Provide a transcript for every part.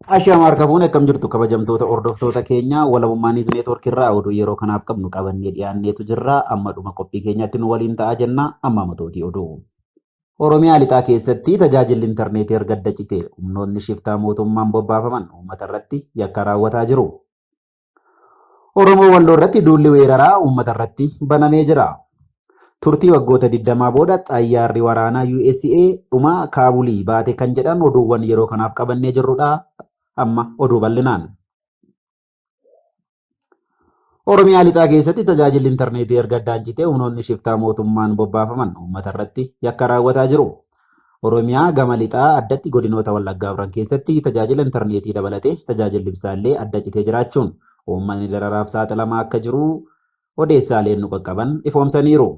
Ashaama harka fuune akkam jirtu kabajamtoota hordoftoota keenya walabummaa newsnetwork irraa oduu yeroo kanaaf qabnu qabannee dhiyaanneetu jirra. Amma dhuma qophii keenyatti nu waliin ta'a jenna. Amma matootii oduu. Oromiyaa lixaa keessatti tajaajilli intarneetii erga adda citee humnoonni shiftaa mootummaan bobbaafaman uummata irratti yakka raawwataa jiru. Oromoo Walloo irratti duulli weeraraa uummata irratti banamee jira. Turtii waggoota 20 booda xayyaarri waraanaa USA dhuma Kaabulii baate kan jedhan oduuwwan yeroo kanaaf qabannee jirrudha. Amma oduu bal'inaan. Oromiyaa lixaa keessatti tajaajilli intarneetii erga addaan citee humnoonni shiftaa mootummaan bobbaafaman uummata irratti yakka raawwataa jiru. Oromiyaa gama lixaa addatti godinoota Wallaggaa Afran keessatti tajaajila intarneetii dabalatee tajaajilli ibsaallee adda citee jiraachuun uummanni dararaaf saaxilamaa akka jiru odeessaaleen nu qaqqaban ifoomsaniiru.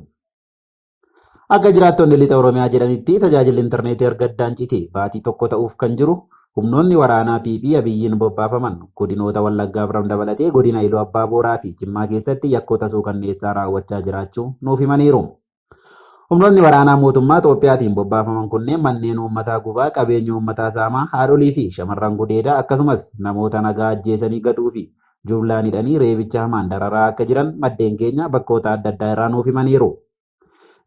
Akka jiraattonni lixa Oromiyaa jedhanitti tajaajilli intarneetii erga addaan citee baatii tokko ta'uuf kan jiru humnoonni waraanaa fi abiyyiin bobbaafaman godinoota Wallaggaa Afran dabalatee godina Iluu Abbaa Booraa fi Jimmaa keessatti yakkoota suukanneessaa raawwachaa jiraachuu nuuf himaniiru. Humnoonni waraanaa mootummaa Itoophiyaatiin bobbaafaman kunneen manneen uummataa gubaa, qabeenya uummataa saamaa, haadholii fi shamarran gudeedaa akkasumas namoota nagaa ajjeesanii gaduu fi jumlaan hidhanii reebicha hamaan dararaa akka jiran maddeen keenya bakkoota adda addaa irraa nuuf himaniiru.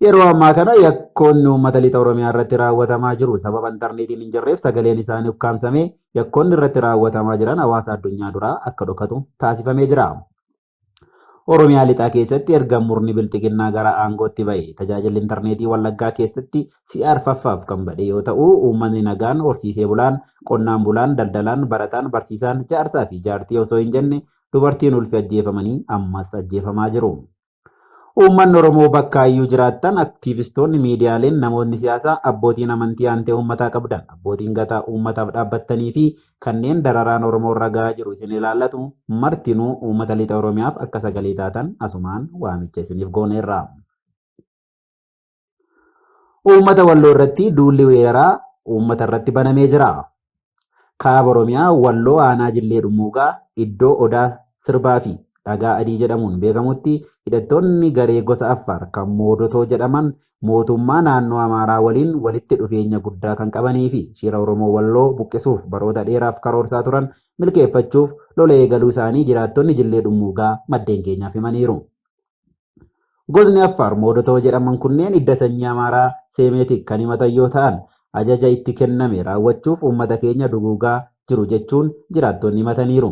Yeroo ammaa kana yakkoonni uummata lixa Oromiyaa irratti raawwatamaa jiru sababa intarneetiin hin jirreef sagaleen isaanii ukkaamsamee yakkoonni irratti raawwatamaa jiran hawaasa addunyaa duraa akka dhokatu taasifamee jira. Oromiyaa lixaa keessatti erga murni bilxiginnaa gara aangootti ba'e tajaajilli intarneetii Wallaggaa keessatti si'a arfaffaaf kan badhe yoo ta'u uummanni nagaan horsiisee bulaan, qonnaan bulaan, daldalaan, barataan, barsiisaan, jaarsaa fi jaartii osoo hin jenne dubartiin ulfi ajjeefamanii ammas ajjeefamaa jiru. Uummanni Oromoo bakka iyyuu jiraattan aktiivistoonni miidiyaaleen namoonni siyaasaa abbootiin amantii aantee uummataa qabdan abbootiin gadaa uummataaf dhaabbattanii fi kanneen dararaan Oromoo irra gahaa jiru isin ilaallatu martinuu uummata lixa Oromiyaaf akka sagalee taatan asumaan waamicha isiniif gooneerra. Uummata Walloo irratti duulli weeraraa uummata irratti banamee jira. Kaaba Oromiyaa Walloo aanaa Jillee Dhummuugaa iddoo odaa sirbaa fi dhagaa adii jedhamuun beekamutti hidhattoonni garee gosa Affaar kan moodotoo jedhaman mootummaa naannoo Amaaraa waliin walitti dhufeenya guddaa kan qabanii fi shira Oromoo Walloo buqqisuuf baroota dheeraaf karoorsaa turan milkeeffachuuf lola eegaluu isaanii jiraattonni Jillee Dhummuugaa maddeen keenyaaf himaniiru. Gosni Affaar moodotoo jedhaman kunneen hidda sanyii Amaaraa Seemeetik kan himatan yoo ta'an ajaja itti kenname raawwachuuf uummata keenya duguugaa jiru jechuun jiraattonni himataniiru.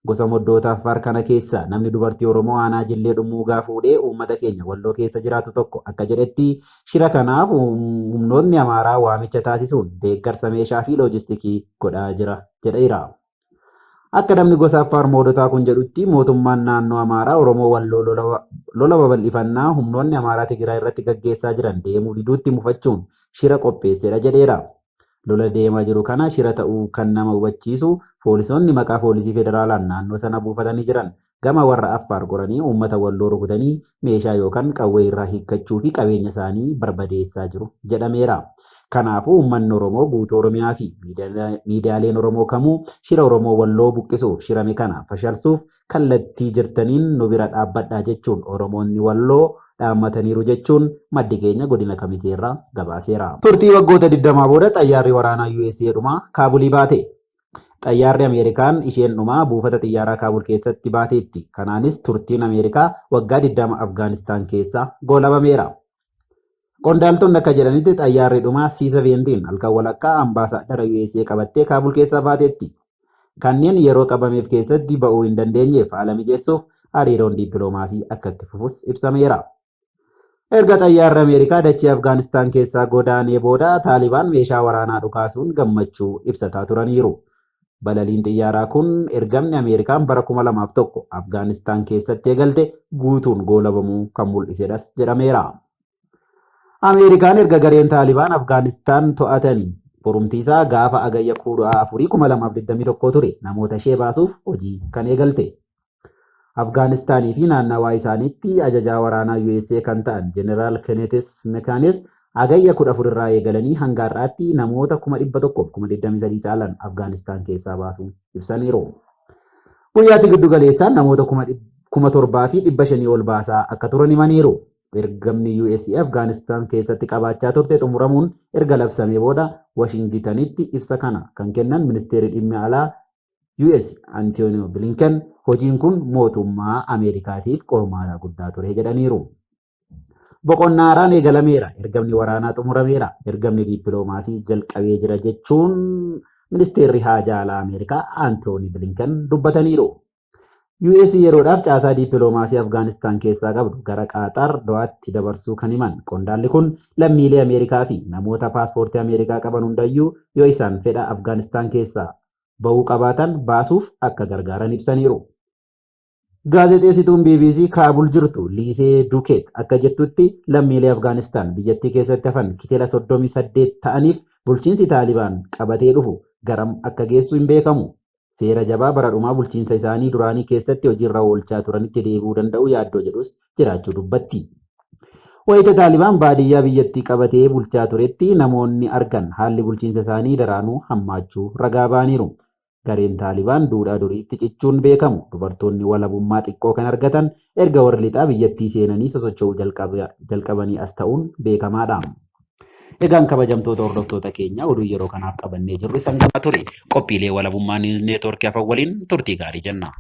Gosa moddoota Affaar kana keessa namni dubartii Oromoo aanaa Jillee Dhummuugaa fuudhee uummata keenya Walloo keessa jiraatu tokko akka jedhetti shira kanaaf humnoonni Amaaraa waamicha taasisuun deeggarsa meeshaa fi loojistikii godhaa jira jedheera. Akka namni gosa Affaar moodotaa kun jedhutti mootummaan naannoo Amaaraa Oromoo Walloo lola babal'ifannaa humnoonni Amaaraa Tigraay irratti gaggeessaa jiran deemuu diduutti mufachuun shira qopheessedha jedheera. Lola deemaa jiru kana shira ta'uu kan nama hubachiisu poolisoonni maqaa poolisii federaalaan naannoo sana buufatanii jiran gama warra Affaar qoranii uummata Walloo rukutanii meeshaa yookaan qawwee irraa hiikkachuu fi qabeenya isaanii barbadeessaa jiru jedhameera. Kanaafuu uummanni Oromoo guutuu Oromiyaa fi miidiyaaleen Oromoo kamuu shira Oromoo Walloo buqqisuuf shirame kana fashalsuuf kallattii jirtaniin nu bira dhaabbadhaa jechuun Oromoonni Walloo dhaammataniiru jechuun maddi keenya godina Kamiseerraa gabaaseera. Turtii waggoota 20 booda xayyaarri waraanaa USA dhuma Kaabulii baate. Xayyaarri Ameerikaan isheen dhumaa buufata xiyyaaraa Kaabul keessatti baateetti. Kanaanis turtiin Ameerikaa waggaa 20 Afgaanistaan keessa goolabameera. Qondaaltonni akka jedhanitti xayyaarri dhumaa C-17 halkan walakkaa ambaasaadara USA qabattee Kaabul keessa baateetti. Kanneen yeroo qabameef keessatti ba'uu hin dandeenyeef haala mijeessuuf hariiroon dippiloomaasii akka itti fufus ibsameera. Erga xayyaarri Ameerikaa dachee Afgaanistaan keessaa godaanee booda Taalibaan meeshaa waraanaa dhukaasuun gammachuu ibsataa turaniiru. Balaliin xiyyaaraa kun ergamni Ameerikaan bara 2001 Afgaanistaan keessatti eegalte guutuun goolabamuu kan mul'isedhas jedhameera. Ameerikaan erga gareen Taalibaan Afgaanistaan to'atanii borumtiisaa gaafa agayya 4 2021 ture namoota ishee baasuuf hojii kan eegalte. Afgaanistaanii fi naannawaa isaaniitti ajajaa waraanaa USA kan ta'an Jeneraal Kenneth Mekaanis agayya 14 irraa eegalanii hanga har'aatti namoota 123 caalan Afgaanistaan keessaa baasuu ibsaniiru. Guyyaatti giddu galeessaan namoota 7,500 ol baasaa akka turan himaniiru. ergamni US Afgaanistaan keessatti qabaachaa turte xumuramuun erga labsamee booda Washingtonitti ibsa kana kan kennan ministeerri dhimma alaa US Antonio Blinken hojiin kun mootummaa Ameerikaatiif qormaata guddaa ture jedhaniiru. Boqonnaa haaraan eegalameera. Ergamni waraanaa xumurameera. Ergamni dippiloomaasii jalqabee jira jechuun ministeerri haajaa alaa Ameerikaa Antonio Blinken dubbataniiru. US yeroodhaaf caasaa dippiloomaasii Afgaanistaan keessaa qabdu gara Qaaxaar Do'aatti dabarsuu kan himan. Qondaalli kun lammiilee Ameerikaa fi namoota paaspoortii Ameerikaa qaban hundayyuu yoo isaan fedha Afgaanistaan keessaa bahuu qabaatan baasuuf akka gargaaran ibsaniiru. Gaazexeessituun BBC Kaabul jirtu Liisee Dukeet akka jettutti lammiilee Afgaanistaan biyyattii keessatti hafan kitila 38 ta'aniif bulchiinsi Taalibaan qabatee dhufu garam akka geessu hin beekamu. Seera jabaa bara dhumaa bulchiinsa isaanii duraanii keessatti hojiirra oolchaa turanitti deebi'uu danda'u yaaddoo jedhus jiraachuu dubbatti. Wayita Taalibaan baadiyyaa biyyattii qabatee bulchaa turetti namoonni argan haalli bulchiinsa isaanii daraanuu hammaachuu ragaa ba'aniiru. Gareen Taalibaan duudhaa duriitti cichuun beekamu. Dubartoonni walabummaa xiqqoo kan argatan erga warri lixaa biyyattii seenanii sosocho'uu jalqabanii as ta'uun beekamaadha. Egaan kabajamtoota hordoftoota keenya oduu yeroo kanaaf qabannee jirru isaan kana ture. Qophiilee walabummaa newsnetwork afaan waliin turtii gaarii jenna.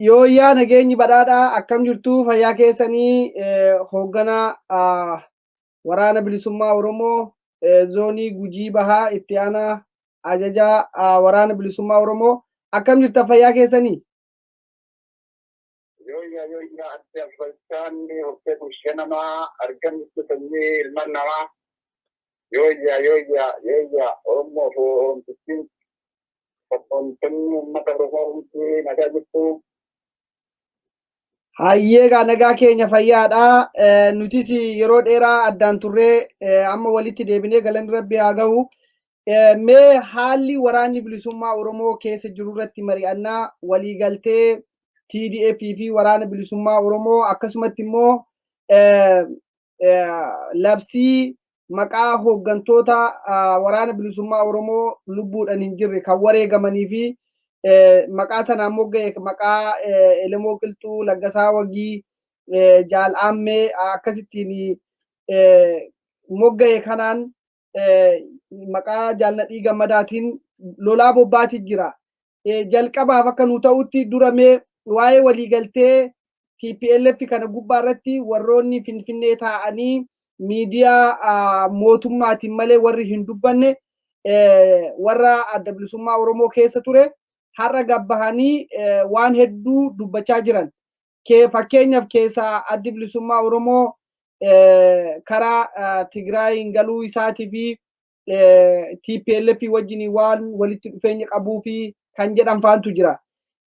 Yoo yaa nageenyi badhaadhaa akkam jirtu fayyaa keessanii hooggana waraana bilisummaa Oromoo zoonii Gujii bahaa Itti Aanaa Ajajja Waraana bilisummaa Oromoo akkam jirta fayyaa keessanii? Yoo yaa adda Afgaanistaan hojjetu shanamaa argamtu sanyii ilma namaa yoo yaa Oromoo fi Oromtichi sabboononni uummata Oromoo nagaa jirtu. Hayyeegaa nagaa keenya fayyaadha. Nutis yeroo dheeraa addaan turree amma walitti deebinee galanni rabbi haa gahu. Mee haalli waraanni bilisummaa Oromoo keessa jiru irratti mari'annaa waliigaltee TDF fi waraana bilisummaa Oromoo akkasumatti immoo labsii maqaa hooggantoota waraana bilisummaa Oromoo lubbuudhaan hin jirre kan wareegamanii fi maqaa sana mogga'e maqaa Elemoo Qilxuu Laggasaa Wagii Jaal akkasittiin mogga'e kanaan maqaa Jaalladhii Gammadaatiin lolaa bobbaati jira. Jalqabaaf akka nu ta'utti duramee waa'ee waliigaltee TPLF kana gubbaa irratti warroonni Finfinnee taa'anii miidiyaa mootummaatiin malee warri hin dubbanne warra adda bilisummaa Oromoo keessa ture. Har'a gabbahanii waan hedduu dubbachaa jiran. Fakkeenyaaf keessaa addi bilisummaa Oromoo karaa Tigraay galuu isaatii fi TPLF wajjin waan walitti dhufeenya qabuu fi kan jedhan faantu jira.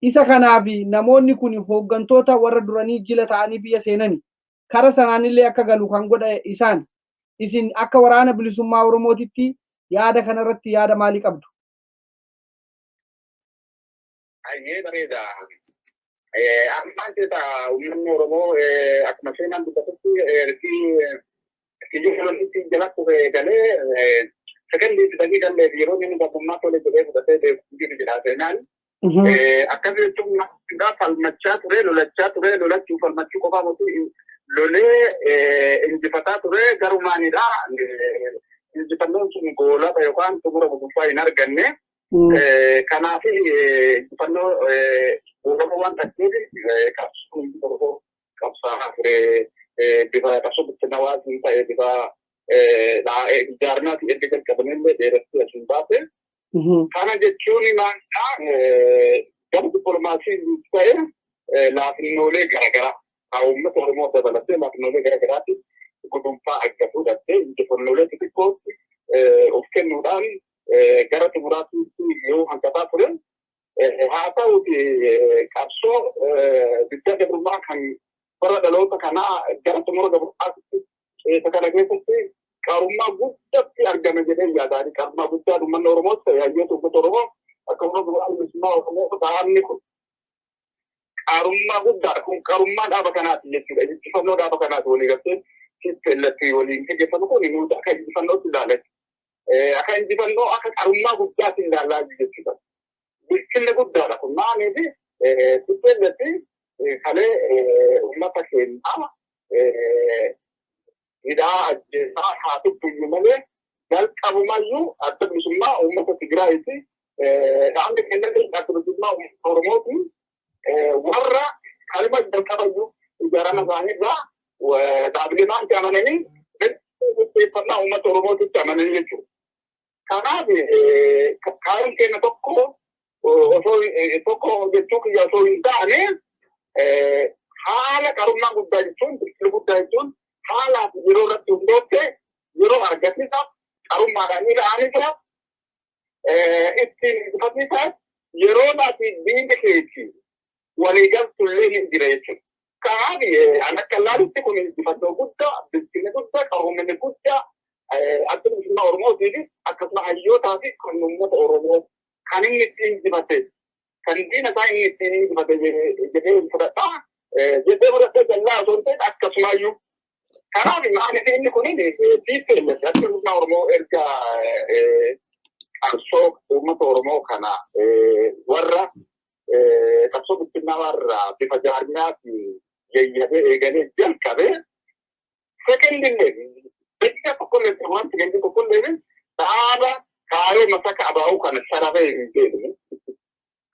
Isa kanaaf namoonni kun hooggantoota warra duranii jila ta'anii biyya seenani. Kara sanaanillee akka galu kan godha isaan. Isin akka waraana bilisummaa Oromootitti yaada kanarratti yaada maalii qabdu? Ayyee bareeda. Ammaan keessaa uummanni Oromoo akkuma seenaan dubbatutti ijoolleetti jalatti galee sagantii fidanii gallee yeroo inni gabbummaa tole jedhee fudhatee beekumsi jedhaa seenaan. Akkas jechuun gaafa falmachaa ture, lolachaa ture, lolachuu falmachuu qofaa mootii lolee injifataa ture garumaanidha. Injifannoon sun goolaba yookaan xumura gubbaa hin arganne. Kanaaf injifannoo goolaba waan ta'eef qabsoo qabsaa ture bifa qabsoo bittinnaawaa ta'e bifa ijaarnaatii erga jalqabanillee dheeressuu asiin baase. Kana jechuun maalidha? Gama dippiloomaasii ta'e laafinnoolee garaagaraa uummata Oromoo dabalatee laafinnoolee garaagaraatti gudunfaa akka fudhattee injifannoolee xixiqqootti of kennuudhaan gara xumuraatti yoo hanqataa ture. Haa ta'uuti qabsoo biyya gabrummaa kan bara dhaloota kanaa gara xumura gabrummaatti kana keessatti qarummaa guddaatti argame jedhee yaadaani. Qarummaa guddaa uummanni Oromoos hayyoota uummata Oromoo akkasumas waraana bilisummaa Oromoo ta'anni kun qaarummaa guddaadha. Kun qaarummaa dhaaba kanaati jechuudha. Injifannoo dhaaba kanaati walii galtee keessatti waliin gaggeeffamu kun nuti akka injifannootti ilaalle. Akka injifannoo akka qaarummaa guddaatti ilaalaa jechuudha. Bilchinni guddaadha kun maaliif keessatti kalee uummata keenyaa hidhaa ajjeesaa haatutti malee jalqabumayyuu adda bilisummaa uummata Tigraayitti dhaabni kenname adda bilisummaa uummata Oromooti warra kalma jalqabayyuu ijaarama isaaniirraa dhaabilee maanti amananii gaggeeffannaa uummata Oromootitti amananii jechuudha. Kanaaf kaayyoon keenya tokko jechuu kiyya osoo hin taane haala qarummaa guddaa jechuun biqiltuu guddaa jechuun haala yeroo irratti hundoofte yeroo argatisa qarummaadhaan ilaalanisa ittiin injifatisa yeroo naati diinni keetti waliigaltullee hin jira jechuudha. Kanaaf an akka ilaalutti kun injifannoo guddaa bilchinni guddaa qaroominni guddaa adda bilisummaa Oromootiif akkasuma hayyootaa fi kan uummata Oromoo kan inni ittiin injifate kan diina isaa inni ittiin injifate jedhee fudhadhaa jedhee fudhatee jallaa osoo hin ta'in akkasumayyuu kanaaf maaliif inni kun tiiseellatti adda bilisummaa Oromoo erga qabsoo uummata Oromoo kana warra qabsoo bittinnaa warra bifa jaarmiyaatti yayyabee eegalee jalqabee sekendillee dakika tokkollee waan sekendii tokkollee dhaaba kaayoo masaka abaa'uu kana sarabee hin beekne.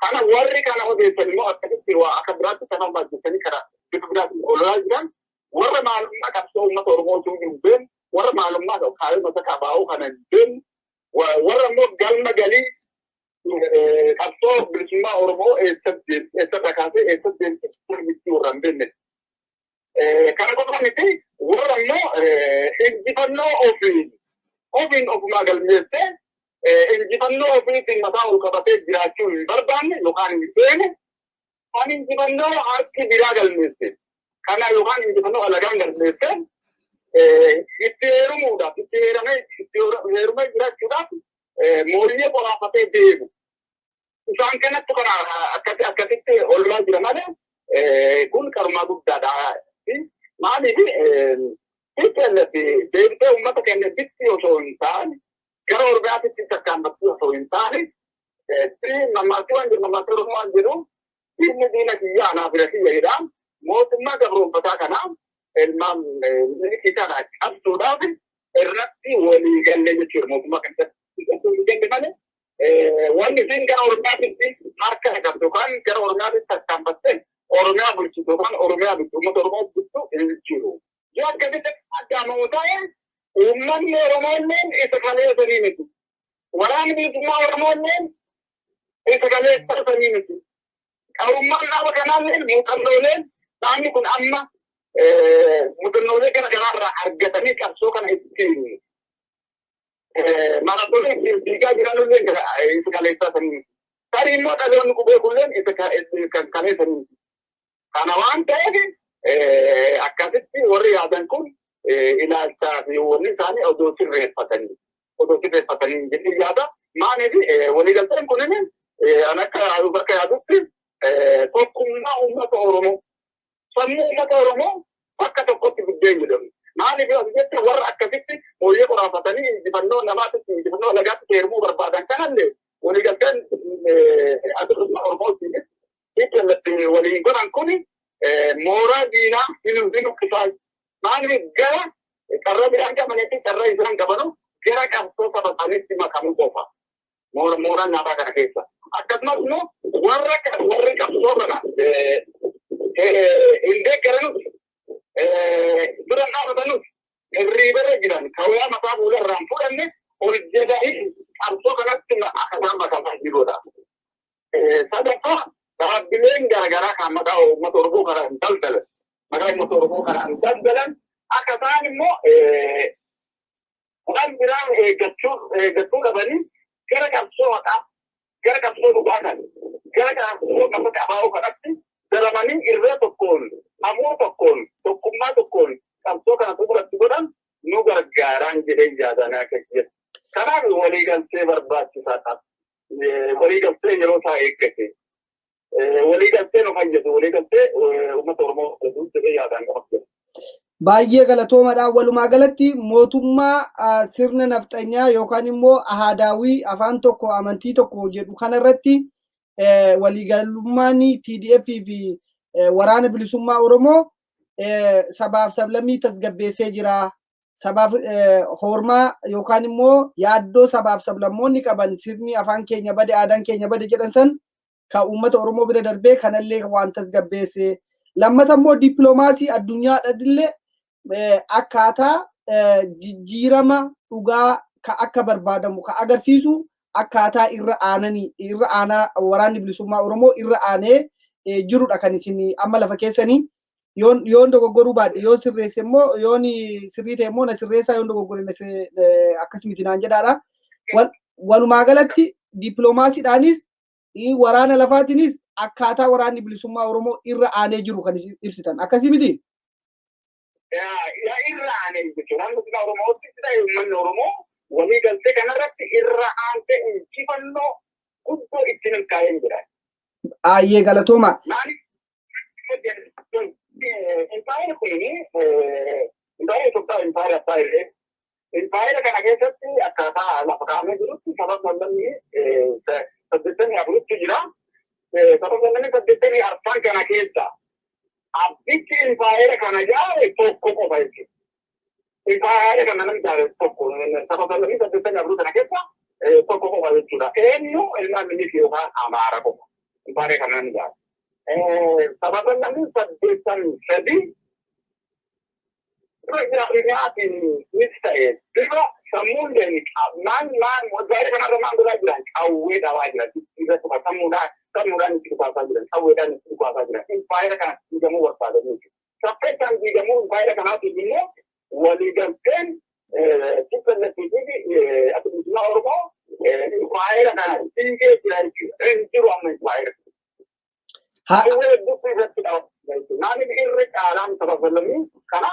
Kana warri kana odeessan immoo akkasitti waa akka biraatti kana baajjatanii karaa bifa biraatti ololaa jiran warra maalummaa qabsoo uummata Oromootuu hin beekne warra maalummaa kaayoo masaka abaa'uu kana hin beekne warra immoo galma galii qabsoo bilisummaa Oromoo eessatti kaasee eessatti deemti sirbitti warra hin beekne. Kana qofa miti warra immoo injifannoo ofiin ofumaa galmeessee injifannoo ofiitiin mataa ol qabatee jiraachuu hin barbaanne yookaan hin feene kan injifannoo harki biraa galmeesse kana yookaan injifannoo alagaan galmeesse itti heerumuudhaaf itti heerumee jiraachuudhaaf mooyyee qoraafatee deemu. Isaan kanatti kana akkasitti olmaa jira malee kun qarummaa guddaadha. Maaliif deebitee uummata keenya bitti osoo hin taane gara Oromiyaatti tarkaanfachuu osoo hin taane mammaatti waan jiru mammaatti Oromoo waan jedhu diinni diina kiyya anaa bira kiyya jedhaan mootummaa gabroonfataa kanaa ilmaan milkii kana cabsuudhaaf irratti walii galle jechuudha mootummaa kan malee wanni isin gara Oromiyaatti harka qabdu yookaan gara Oromiyaatti tarkaanfattee Oromiyaa bulchitu yookaan Oromiyaa bulchitu uummata Oromoo bulchitu hin jiru. Yoo akkasitti addaamamu ta'e uummanni Oromoolleen isa kaleessanii miti. Waraanni bilisummaa Oromoolleen isa kaleessanii miti. Qarummaan dhaaba kanaalleen muuxannooleen dhaabni kun amma muuxannoolee garaagaraarraa argatanii qabsoo kana ittiin maratoolee ittiin fiigaa jiranillee isa kaleessanii miti. Tarii immoo dhaloonni qubee kulleen isa kaleessanii miti. Kana waan ta'eef akkasitti warri yaadan kun ilaalchaa fi wanni isaanii odoo sirreeffatanii jedhee yaada. Maaliif waliigalteen kunin an akka bakka yaadutti tokkummaa uummata Oromoo sammuu uummata Oromoo bakka tokkotti guddeen jedhamu. Maaliif jecha warra akkasitti mooyyee qoraafatanii injifannoo namaatti injifannoo alagaatti heerumuu barbaadan kanallee waliigalteen adda bilisummaa Oromootiinis waliin godhan kuni mooraa diinaa hin uwwisaa. Maaliif gara carraa biraan qabanii fi carraa isaan qabanu gara qabsoo saba isaaniitti makamuu qofa. Mooraan nyaataa kana keessa. Akkasumas immoo warri qabsoo kana hin deeggaranus dura dhaabatanus hirriibara jiran kawaa mataa fuula irraan fudhanne ol jedhanii qabsoo kanatti akka isaan makamaa jiruudha. Sadaffaa dhaabbileen garaagaraa kan maqaa uummata Oromoo kana hin daldalan. Maqaa uummata Oromoo kana hin daldalan akka isaan immoo waan biraan eeggachuu dhabanii gara qabsoo dhugaa kan gara qabsoo namoota abaa'oo kanatti daramanii irree tokkoon ammoo tokkoon tokkummaa tokkoon qabsoo kana xumuratti godhan nu gargaaraan jedhee yaadanii akka jedhu. Kanaaf waliigaltee barbaachisaadha. Waliigaltee yeroo isaa eeggate walii galtee nu fayyadu walii galtee uummata Oromoo jedhee yaadaan qabatu. Baay'ee galatoomadha. Walumaa galatti mootummaa sirna nafxanyaa yookaan immoo ahaadaawii afaan tokko amantii tokko jedhu kanarratti waliigalummaan TDF fi waraana bilisummaa Oromoo sabaaf sablammii tasgabbeessee jira. Sabaaf hormaa yookaan immoo yaaddoo sabaaf sablammoonni qaban sirni afaan keenya bade aadaan keenya bade jedhan san kan uummata Oromoo bira darbee kanallee waan tasgabbeesse. Lammata immoo dippiloomaasii addunyaadhaallee akkaataa jijjiirama dhugaa ka akka barbaadamu ka agarsiisu akkaataa irra aanaa waraanni bilisummaa Oromoo irra aanee jirudha kan isin amma lafa keessanii yoon dogoggoruu baadhe yoo sirreesse immoo yoon sirrii ta'e immoo na sirreessaa yoon dogoggore akkasumatti naan jedhaadha. Walumaa galatti dippiloomaasiidhaanis waraana lafaatiinis akkaataa waraanni bilisummaa Oromoo irra aanee jiru kan ibsitan akkasii miti. Irra aanee jechuudha. Wanti Oromootti uummanni Oromoo walii galtee kanarratti irra aantee injifannoo guddoo ittiin milkaa'ee jira. Baay'ee galatooma. Impaayera kuni impaayera Itoophiyaa impaayera abbaa illee impaayera kana keessatti akkaataa lafa kaa'amee jirutti sababa namni 84 jira. Sababa namni 84 kana keessa abbichi impaayera kana jaare tokko qofa jechuudha. Impaayera kana namni jaare tokko sababa namni 84 kana keessa tokko qofa jechuudha. Eenyu ilmaan minis yookaan Amaara qofa impaayera kana namni jaare. Sababa namni 83 Rajaatiin ta'e bifa sammuun deemi maan waggaa kanarra maan godhaa jiran qawwee dhabaa jiran irratti sammuudhaan itti dhukaasaa jiran qawweedhaan itti dhukaasaa jiran impaayera kana diigamuu barbaadanii saffeessaan diigamuu impaayera kanaatiif immoo waliigalteen TPLF fi bilisummaa Oromoo impaayera kana diigee jira jechuudha. Hin jiru amma impaayera. Qawwee hedduu irratti dhabu. Naanni irra caalaan sababalanii kana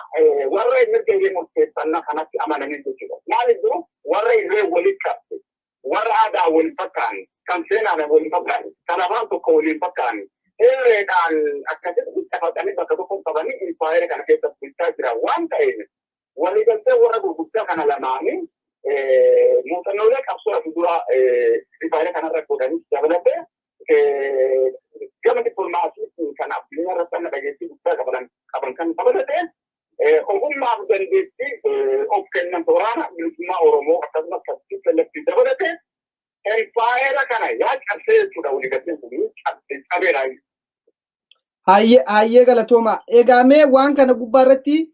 warra mirga illee murteeffannaa kanatti amananii jechuudha. Maal jiru warra illee walitti qabde warra aadaa waliin fakkaani kan seenaan waliin fakkaani kan afaan tokko waliin fakkaani irreedhaan akkasitti qabatanii bakka tokko qabanii impaayera kana keessatti bulchaa jira waan ta'eef waliigaltee warra gurguddaa kana lamaanii muuxannoolee qabsoo asii dura impaayera kanarra godhanii dabalatee gama dippiloomaasii kan addunyaa irratti amma dhageettii guddaa qaban kan dabalatee ogummaaf dandeettii of kennan waraana bilisummaa Oromoo akkasumas kan TPLF dabalatee impaayera kana yaa cabsee jechuudha waliigalteen kun cabeera. Hayyee galatooma. Egaa mee waan kana gubbaa irratti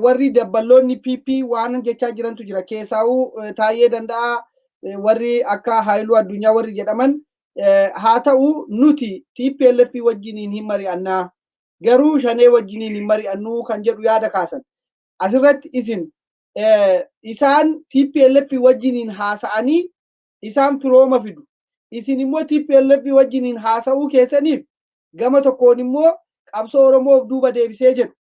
warri dabballoonni PP waan jechaa jirantu jira. Keessaa'uu taayee danda'a warri akka Haayiluu Addunyaa warri jedhaman haa ta'u nuti TPLF wajjiniin hin mari'annaa garuu shanee wajjiniin hin mari'annuu kan jedhu yaada kaasan. Asirratti isaan TPLF wajjiniin haasa'anii isaan firooma fidu. Isin immoo TPLF wajjiniin haasa'uu keessaniif gama tokkoon immoo qabsoo Oromoof duuba deebisee jedhu.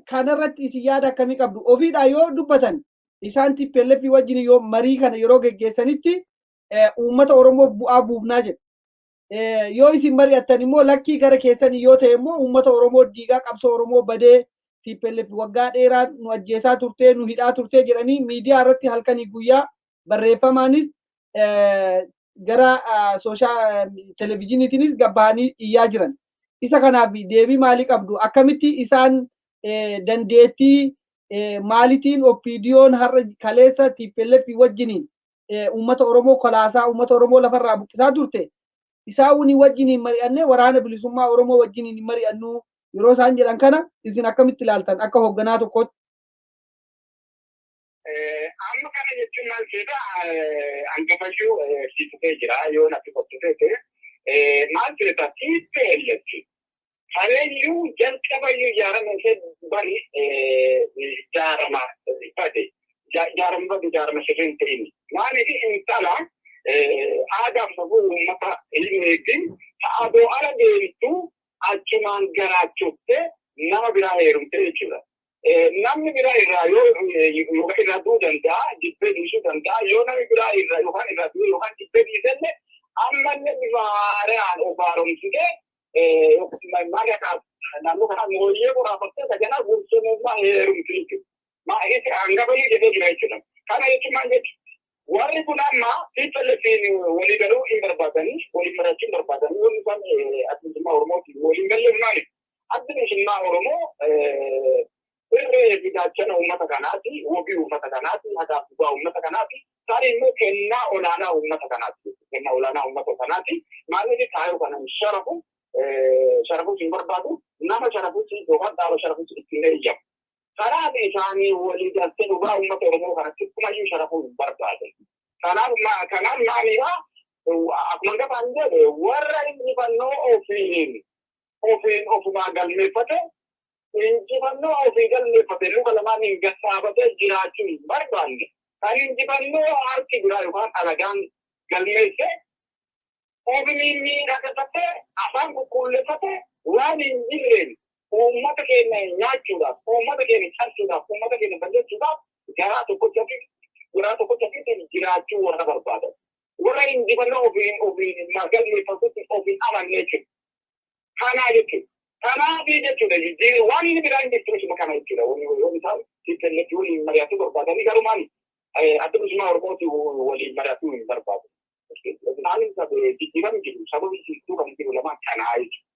Kanarratti isin yaada akkamii qabdu? Ofiidhaa yoo dubbatan isaan TPLF wajjin yoo marii kana yeroo geggeessanitti uummata Oromoo bu'aa buufnaa jedhu. Yoo isin mari'attan immoo lakkii gara keessanii yoo ta'e immoo uummata Oromoo diigaa qabsoo Oromoo badee TPLF waggaa dheeraa nu ajjeesaa turtee nu hidhaa turtee jedhanii miidiyaa irratti halkanii guyyaa barreeffamaanis gara televezyiiniitiinis gabbahanii iyyaa jiran. Isa kanaaf deebii maalii qabdu? Akkamitti isaan dandeettii maalitiin oppiidiyoon har'a kaleessa TPLF wajjiniin uummata Oromoo kolaasaa uummata Oromoo lafarraa buqqisaa turte isaan wajjiniin mari'annee waraana bilisummaa Oromoo wajjiniin mari'annuu yeroo isaan jedhan kana isin akkamitti ilaaltan akka hoogganaa tokkootti? Amma kana jechuun maal jedha hangafashuu siitutee jira yoo natti qottutee maal jedha TPLF Haleyyuu jalqabayyuu ijaarame ishee bari ijaarama sirriin ta'in. Maaliif intala aadaaf safuu uummata ilmeetiin ta'adoo ala deemtu achumaan garaachuutte nama biraa heerumte jechuudha. Namni biraa irraa yoo irraa du'uu danda'a, jibbee dhiisuu danda'a. Yoo namni biraa irraa yookaan irraa du'uu yookaan jibbee dhiisellee amma inni bifaaraan obaaromsite maga ka naannoo kana mooyyee qoraafattee tajanaa gursummaa heerumti jechuudha. Maa'isi hangabayii jedhee jira jechuudha. Kana jechuun maal jechuudha? Warri kun amma fiixalleetiin walii galuu hin barbaadanii, waliin marachuu hin barbaadanii, wanni isaan addunyaa Oromootiin waliin galee maali? Addunyaa Oromoo irree fidaachana uummata kanaati, wabii uummata kanaati, hadaaf dhugaa uummata kanaati, taari immoo kennaa olaanaa uummata kanaati. Kennaa olaanaa uummata kanaati. Maaliif taa'ee kanan sharafu hin barbaadu, nama sharafu yookaan dhaaba sharafu ittiin eeyyamu. Karaa isaanii walii galtee dhugaa uummata Oromoo kanatti kumayyuu sharafuu hin barbaade. Kanaaf maaliidhaa akkuma gabaan jedhe warra injifannoo ofumaa galmeeffate injifannoo ofii galmeeffate luka lamaan hin gaggaafatee jiraachuu hin barbaanne. Kan injifannoo harki biraa yookaan alagaan galmeesse ofii miidhagfatee afaan qulqulleeffate waan hin jirreen uummata keenya nyaachuudhaaf, uummata keenya cabsuudhaaf, uummata keenya balleessuudhaaf garaa tokkotti jiraachuu warra barbaadan. Warra injifannoo ofiin galmeeffatutti ofiin amanne jechuudha. Kanaa jechuudha. Kanaaf jechuudha waan inni biraan jechuudha kana jechuudha. Wanni isaan siitellatti waliin mari'atuu barbaadanii garumaan addunyaa Oromootii waliin mari'atuu hin barbaadu. Naan jijjiirama jiru sababii siistuu kan jiru lamaan kanaa jechuudha.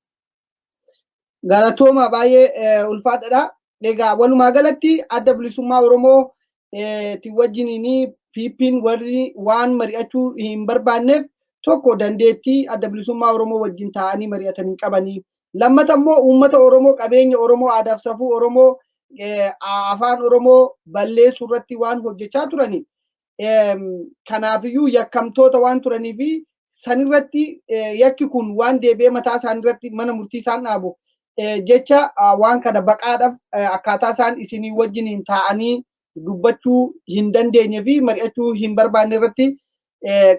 Galatooma baay'ee ulfaadhaadha. Egaa walumaa galatti adda bilisummaa Oromoo ti wajjiniin piippiin warri waan mari'achuu hin barbaanneef tokko dandeettii adda bilisummaa Oromoo wajjin taa'anii mari'atanii qabanii. Lammata immoo uummata Oromoo qabeenya Oromoo aadaaf safuu Oromoo afaan Oromoo balleessuu irratti waan hojjechaa turanii. Kanaafiyyuu yakkamtoota waan turanii fi sanirratti yakki kun waan deebi'ee mataa isaaniirratti mana murtii isaan dhaabu. Jecha waan kana baqaadhaaf akkaataa isaan isinii wajjiniin taa'anii dubbachuu hin dandeenye fi mari'achuu hin barbaanne irratti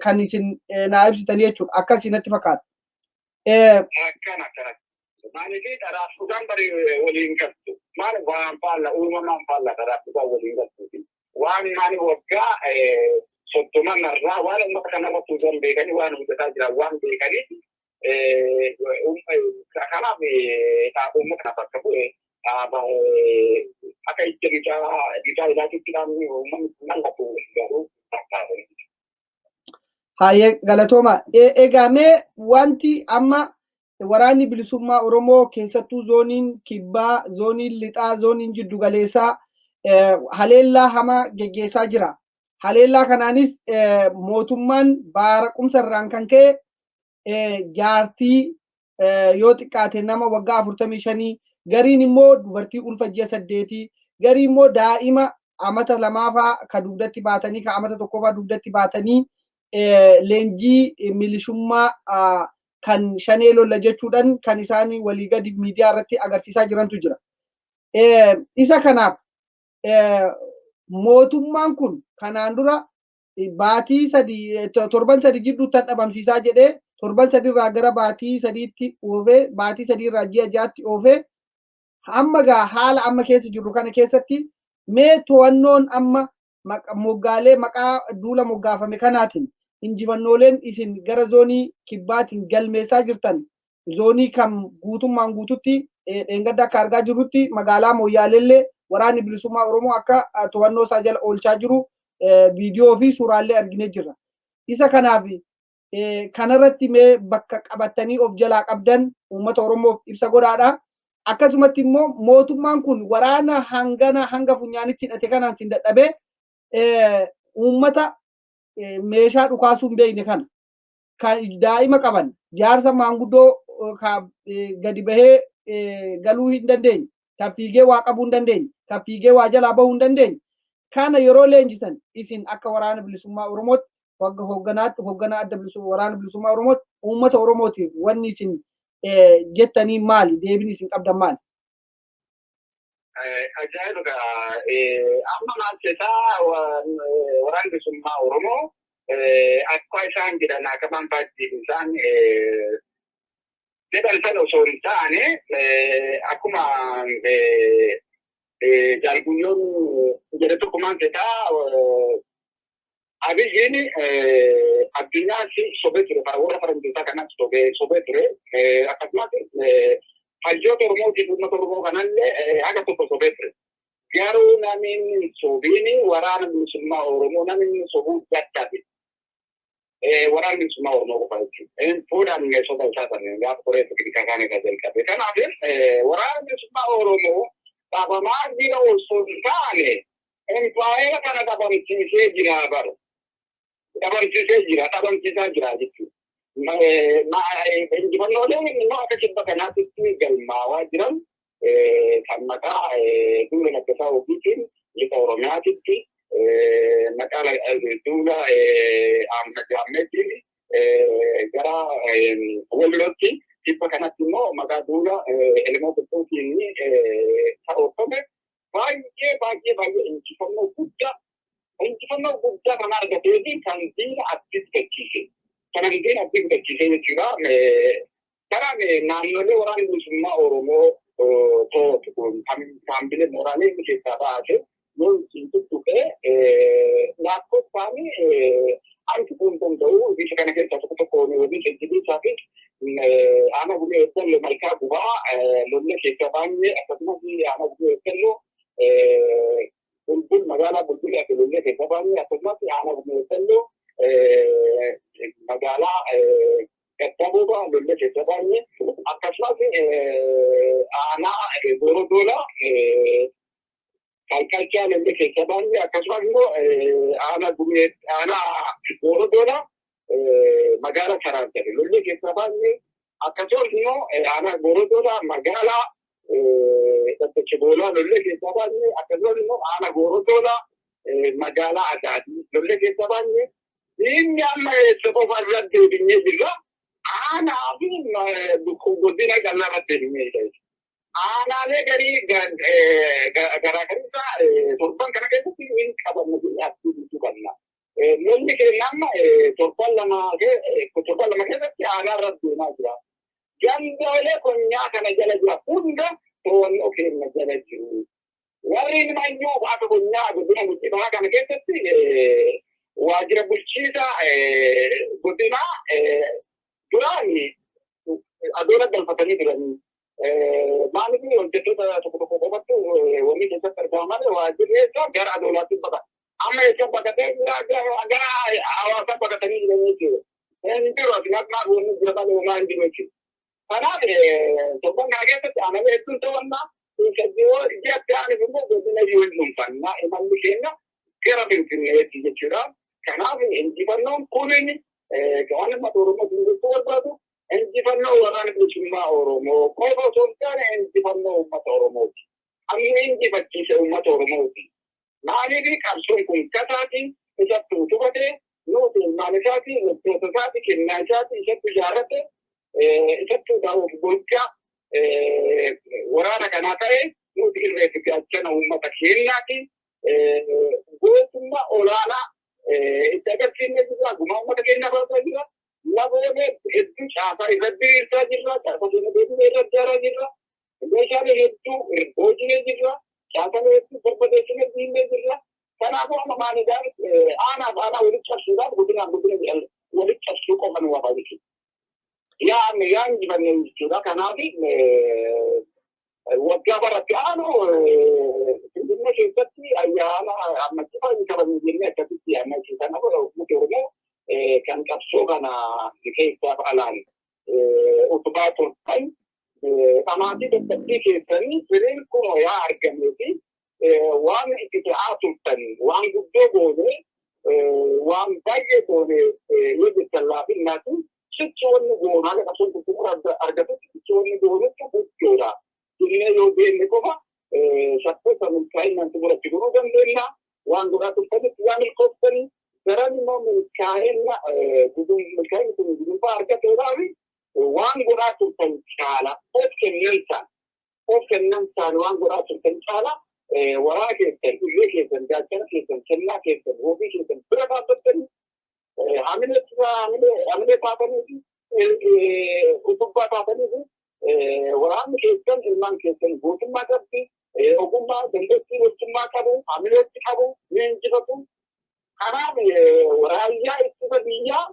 kan isin naa ibsitan jechuudha. Akkasii natti fakkaata. Akkana. Maaliif dharaaftuudhaan bari waliin galtu? Maal waan faalla uumamaan faalla dharaaftuudhaan waliin galtuuti? Waan maaliif waggaa soddomanarraa waan uummata kanarratti hin beekanii waan hojjetaa jiran waan beekanii kanaaf uummata kana bakka bu'e akka ija bitaa ilaatiitti uummanni mallattoo garuu barbaadu. Haayee galatooma. Egaa mee wanti amma waraanni bilisummaa Oromoo keessattuu zooniin kibbaa, zooniin lixaa, zooniin jiddu galeessaa haleellaa hamaa geggeessaa jira. Haleellaa kanaanis mootummaan baaraqumsa irraan kan ka'e jaartii yoo xiqqaate nama waggaa 45 gariin immoo dubartii ulfa ji'a 8 garii immoo daa'ima amata lamaafaa ka dugdatti baatanii ka amata tokkoofaa dugdatti baatanii leenjii milishummaa kan shanee lolla jechuudhaan kan isaan walii gadi miidiyaa irratti agarsiisaa jirantu jira. Isa kanaaf mootummaan kun kanaan dura baatii torban sadii gidduutti dhabamsiisaa jedhee torban sadii irraa gara baatii sadiitti oofee baatii sadii irraa ji'a jaatti oofee amma gaa haala amma keessa jirru kana keessatti mee to'annoon amma moggaalee maqaa duula moggaafame kanaatiin injifannooleen isin gara zoonii kibbaatiin galmeessaa jirtan zoonii kam guutummaan guututti dheengadda akka argaa jirrutti magaalaa Mooyyaalellee waraanni bilisummaa Oromoo akka to'annoo isaa jala oolchaa jiru viidiyoo fi suuraalee arginee jirra. Isa kanaaf kanarratti mee bakka qabattanii of jalaa qabdan uummata Oromoof ibsa godhaadha. Akkasumatti immoo mootummaan kun waraana hanga funyaanitti hidhate kanaan sin dadhabee uummata meeshaa dhukaasuu hin beekne kana daa'ima qaban jaarsa maanguddoo gadi bahee galuu hin dandeenye kan fiigee waa qabuu hin dandeenye kan fiigee waa jalaa bahuu hin dandeenye kana yeroo leenjisan isin akka waraana bilisummaa Oromootti hoogganaa adda waraana bilisummaa Oromootti uummata Oromootiif wanni isin jettanii maali? Deebiin isin qabdan maali? Ajaa'iba amma maal jedhaa waraanni bilisummaa Oromoo akka isaan jedhan akka baay'een isaan jedhan sana osoo hin taane akkuma jaalguyyoon jedhe tokko maal jedhaa abiyyiin addunyaa si sobee ture warra faranjoota kanas sobee ture akkasumas hayyoota Oromootiif uummata Oromoo kanallee haga tokko sobee ture. Garuu namni sobiini waraana bilisummaa Oromoo namni sobuu gaddaate. Waraana bilisummaa Oromoo qofa jechuudha. Fuudhaan soba isaa sana gaafa qoree tokkicha kan irra jalqabe. Kanaaf waraana bilisummaa Oromoo dhabamaa jira osoo hin taane empaayeera kana dhabamsiisee jira bara. Dhabamsiisaa jira jechuudha. Injifannooleen immoo akka kibba kanaatti galmaawaa jiran kan maqaa duula Laggasaa ofiitiin lixa Oromiyaatitti maqaa duula Ammayyaammeetiin gara Wallootti kibba kanatti immoo maqaa duula Ilmoo Qilxuutiin karoorfame baay'ee injifannoo guddaa kan argatee fi kan diina addis gachiise. Kanan diina addis gachiise jechuudha. Karaan naannolee waraana bilisummaa Oromoo to'atu kun kaambilee mooraalee inni keessaa baate yoo isin tuttuqee lakkoofsaanii anti kun danda'u biyya kana keessaa tokko waliin jajjabeessaa fi aanaa gumee eeggalloo malkaa gubaa lolle keessaa baay'ee akkasumas aanaa gumee eeggalloo bulbul magaalaa bulbul ati lolle keessaa baay'ee akkasumas aanaa gumee eeggalloo magaalaa Gattabuuba lolle keessaa baay'ee akkasumas aanaa Gorodoola kalkalchaa lolle keessaa baay'ee akkasumas immoo aanaa Gorodoola magaalaa Karaantare lolle keessaa baay'ee akkasumas immoo aanaa Gorodoola magaalaa Dattachiboolaa lolle keessaa baay'ee akkasumas immoo aanaa Gorodoola magaalaa Adaadii lolle keessaa baay'ee inni amma eessa qofa irratti deebinyee jirra. Aanaa fi godina qal'aarratti deebinyee aanaalee garii garaagariisaa torban kana keessatti hin qabanne asii bituu qabna. Lolli keenya amma torban lama keessatti aanaa irratti deemaa jira. Gandoolee konyaa kana jala jira hunda to'annoo keenya jala jiru. Warri mayyuu akka konyaa godina Gujii kana keessatti waajjira bulchiisa godina duraan adoona galfatanii turanii. Maaliif hojjettoota tokko qofatti wanni keessatti argaman waajjirri gara adoonaatti baqata. Amma eessa baqatee gara hawaasa baqatanii jiranii jechuudha. Inni jiru asirratti wanni jira malee homaa hin jiru jechuudha. Kanaaf torban kana keessatti aanaalee hedduun ta'annaa ijatti aanis immoo godina yoo hin dhuunfannaa imalli keenya gara Finfinneetti jechuudha. Kanaaf injifannoon kunin waan uummata Oromoo dindigduu barbaadu injifannoo waraana bilisummaa Oromoo qofa osoo hin taane injifannoo uummata Oromooti. Amma injifachiise uummata Oromooti. Maaliif qabsoon kun kasaatiin isatti utubatee nuti ilmaan isaatii lubboota isaatii kennaa isaatii isatti ijaarrate isatti daawwatu gochaa waraana kanaa ta'e nuti irreetti gaachana uummata keenyaati. Gootummaa olaanaa itti agarsiifnee jirra. Gumaa uummata keenyaa baasaa jira. Laboolee hedduu caasaa irratti diriirsaa jirra. Caasaa keenya beeknee irratti ijaaraa jirra. Meeshaalee hedduu hojiilee jirra. Caasaa hedduu barbadeessinee diinee jirra. Kanaafuu amma maalidhaan aanaaf aanaa walitti cabsuudhaan godinaan godina walitti cabsuu qofa nu wabaa jechuudha. Yaa injifannee jechuudha. Kanaaf waggaa baratti aanu Finfinnee keessatti ayyaana ammacciifaa inni qabanii jennee akkasitti ammacciisan uummata Oromoo kan qabsoo kana keessaaf alaan utubaa turtan dhamaatii dadhabbii keessanii firiin kun yaa argamee fi waan itti ta'aa turtan waan guddoo goone waan baay'ee goone yoo jettan laafinnaati sichoonni goonaa qabsoon tuttuqura argatutti sichoonni goonetti guddoodha. Jennee yoo deemne qofa saffisa milkaa'inaan duratti godhuu dandeenya. Waan godhaa turtanitti waan milkooftanii garan immoo milkaa'ina kun gudunfaa argateedhaaf waan godhaa turtan caala of kennansaan waan godhaa turtan caala waraana keessan, irree keessan, gaachana keessan, kennaa keessan, hoobii keessan bira dhaabbattanii hamilee taatanii fi utubbaa taatanii fi waraanni keessan ilmaan keessan gootummaa qabdi ogummaa dandeettii gochummaa qabu hamileetti qabu ni injifatu Kanaaf raayyaa ittisa biyyaa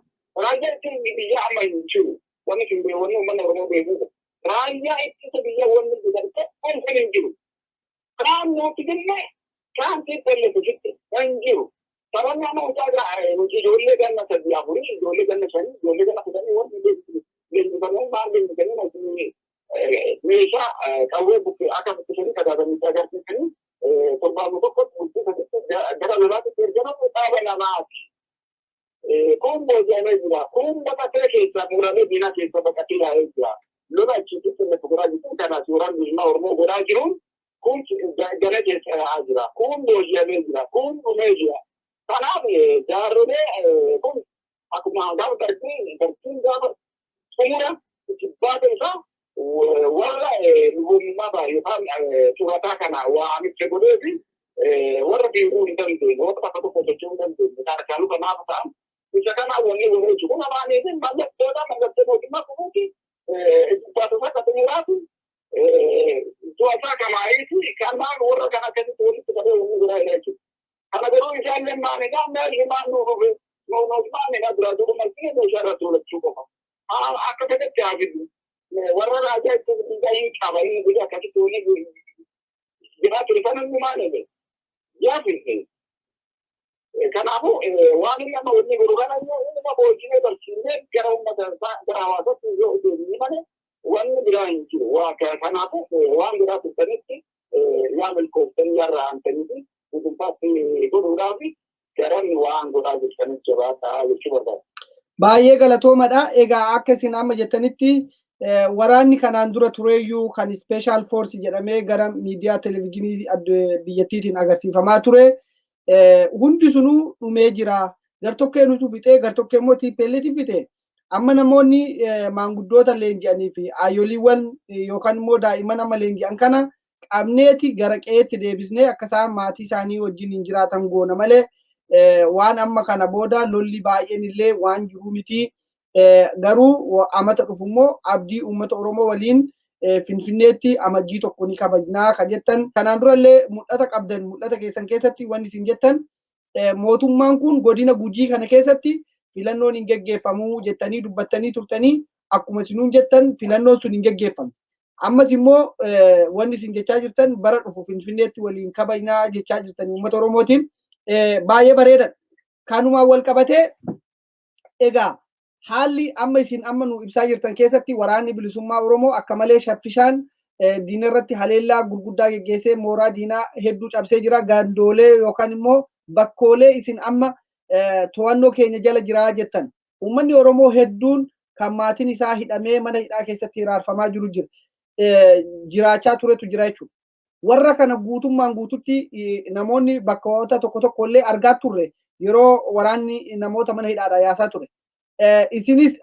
amma hin jiru. Wanni sun wanni uummanni Oromoo beeku. Raayyaa ittisa biyyaa wanni jedhamte kan hin jiru. Kaan nuti jenne kaan tiippelletu jitte kan jiru. Sababni amma nuti ijoollee ganna sadii afurii, ijoollee ganna shanii, ijoollee ganna kudhanii wanti leenjifamee maal leenjifamee meeshaa qawwee bukkee akka bukkisanii tajaajilanii agarsiisanii torbaanuu tokkotti bulchiisanitti gara lolaatti ergamu dhaaba namaati. Kun booji'amee jira. Kun baqatee keessaa muramee diinaa keessa baqatee yaa'ee jira. Lola achitti sirriitti godhaa jiru. Kana suuraan bilisummaa Oromoo godhaa jiruun kun gara keessa yaa'aa jira. Kun booji'amee jira. Kun dhumee jira. Kanaaf jaarrolee kun akkuma gaafa gartiin gaafa xumura jibbaata isaa warra lubummaa yookaan surataa kana waamicha godhee fi warra beekuu hin dandeenye warra bakka tokko socho'uu hin dandeenye taarikaaluu kanaaf ta'an isa kana wanni godhee jiru namaaniitiin mallattoo mootummaa kunuuti jibbaata isaa katumuuraati to'ataa kamaayiiti kanaan warra kana akkasitti walitti qabee wanni godhaa jira jechuudha. Kana garuu isaallee maanidhaa meeshii maannuu dhufe maanidhaa duraa duuba marti meeshaa irratti olachuu qofa. Akka kanatti haa fidu. Warra raajaa itti biyya hin qaba inni biyya akkasitti waliin jiraatu kan inni maalidha. Yaafinte. Kanaafuu waan inni amma waliin godhu kana inni boojjinee barsiisnee gara uummata gara hawaasaatti yoo deemnee malee wanni biraa hin jiru. Kanaafuu waan biraa turtanitti yaa milkooftanii yaa raantanii gudunfaatti godhuudhaaf garan waan godhaa jirtanitti jabaataa jechuu barbaada. Baay'ee galatoomadha. Egaa akka isin amma jettanitti waraanni kanaan dura tureeyyuu kan special force jedhamee gara miidiyaa televezyiinii biyyattiitiin agarsiifamaa ture. Hundi sunuu dhumee jira. Gartokkee nutu fixee gartokkee immoo TPLF fixee. Amma namoonni maanguddoota leenji'anii fi ayyoliiwwan yookaan immoo daa'imman amma leenji'an kana qabneeti gara qe'eetti deebisnee akka isaan maatii isaanii wajjin hin jiraatan goona malee waan amma kana booda lolli baay'een illee waan jiru miti. Garuu amata dhufu immoo abdii uummata Oromoo waliin Finfinneetti amajjii tokko ni kabajnaa kan jettan. Kanaan dura illee mul'ata qabdan mul'ata keessan keessatti wanni isin jettan mootummaan kun godina Gujii kana keessatti filannoon hin geggeeffamu jettanii dubbattanii turtanii akkuma isinuun jettan filannoon sun hin geggeeffamu. Ammas immoo wanni isin jechaa jirtan bara dhufu Finfinneetti waliin kabajnaa jechaa jirtan uummata Oromootiin baay'ee bareeda. Kanumaan wal qabatee egaa haalli amma isin amma nu ibsaa jirtan keessatti waraanni bilisummaa Oromoo akka malee shaffishaan diina irratti haleellaa gurguddaa geggeessee mooraa diinaa hedduu cabsee jira. Gandoolee yookaan immoo bakkoolee isin amma to'annoo keenya jala jira jettan. Uummanni Oromoo hedduun kan maatiin isaa hidhamee mana hidhaa keessatti hiraarfamaa jiru jira. Jiraachaa turetu jira jechuudha. Warra kana guutummaan guututti namoonni bakkoota tokko tokko illee argaa turre yeroo waraanni namoota mana hidhaadhaa yaasaa ture. Isinis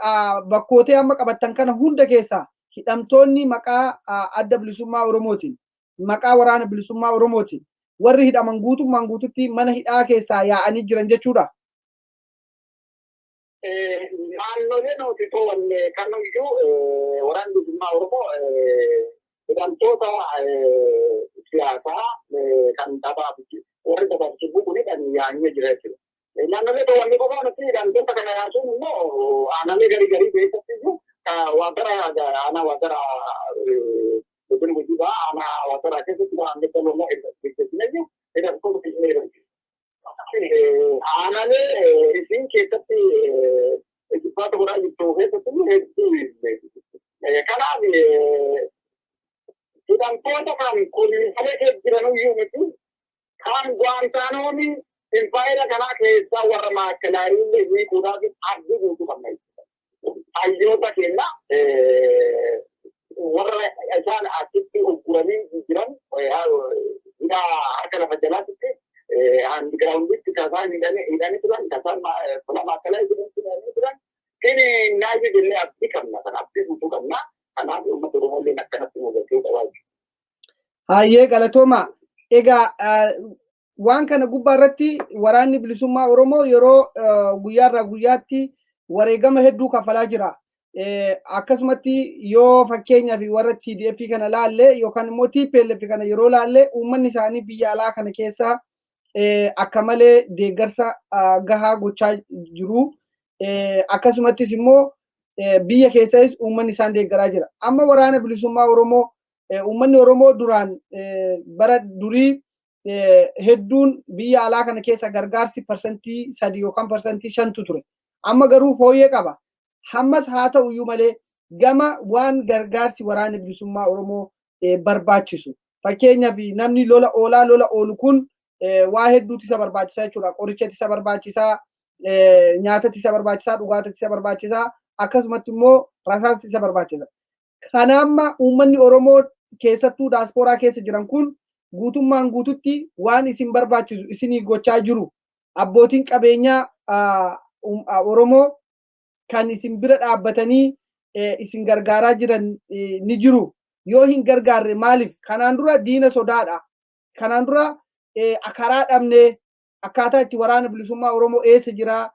bakkootee amma qabattan kana hunda keessaa hidhamtoonni maqaa adda bilisummaa Oromootiin maqaa waraana bilisummaa Oromootiin warri hidhaman guutummaan guututti mana hidhaa keessaa yaa'anii jiran jechuudha. Naannolee nuti to'anne kamiyyuu waraanni bilisummaa Oromoo hidhamtoota siyaasaa kan warri taphaachisu kunidhaan yaa'anii jira jechuudha. Naannolee to'anne qofaa nuti hidhamtoota kana yaasuun immoo aanaalee garii keessatti iyyuu aanaa waajjira godina Gujii aanaa waajjira keessatti waan beekamu keessatti hidhamtoota keessatti aanaalee isin keessatti jibbaata godhaa jirtu keessatti kanaaf hidhamtoota kan kunneensalee keessa jiraniyyuu miti kan Guantaanoomii Infaayira kanaa keessaa warra maakalaayillee hiikuudhaaf abdii guutuu qabna jechuudha. Hayyoota keenya warra isaan achitti ugguranii jiran harka lafa jalaatti giraawunditti kasaan hidhanii turan kasaan fula maakalaa hidhanii turan kini naayii jennee abdii qabna kan abdii guutuu qabna kanaaf uummata Oromooleen akkanatti muudachuu qabaa jechuudha. Hayyee galatooma. Egaa waan kana gubbaa irratti waraanni bilisummaa Oromoo yeroo guyyaarraa guyyaatti wareegama hedduu kafalaa jira. Akkasumatti yoo fakkeenyaaf warra TDF kana laalle yookaan immoo TPLF kana yeroo laalle uummanni isaanii biyya alaa kana keessaa akka malee deeggarsa gahaa gochaa jiru. Akkasumattis immoo biyya keessas uummanni isaan deeggaraa jira. Amma waraana bilisummaa Oromoo uummanni Oromoo duraan bara durii hedduun biyya alaa kana keessa gargaarsi parsantii 3 yookaan parsantii 5 ture. Amma garuu fooyyee qaba. Hammas haa ta'u iyyuu malee gama waan gargaarsi waraana bilisummaa Oromoo barbaachisu. Fakkeenyaaf namni lola oolu kun waa hedduutu isa barbaachisaa jechuudha. Qorichatti isa barbaachisaa, nyaatatti isa barbaachisaa, dhugaatatti isa barbaachisaa, akkasumatti immoo rasaasatti isa barbaachisa. Kanaamma uummanni Oromoo keessattuu daaspooraa keessa jiran kun guutummaan guututti waan isin barbaachisu isinii gochaa jiru. Abbootiin qabeenyaa Oromoo kan isin bira dhaabbatanii isin gargaaraa jiran ni jiru. Yoo hin gargaarre maaliif? Kanaan dura diina sodaadha. Kanaan dura karaa dhabnee akkaataa itti waraana bilisummaa Oromoo eessa jira?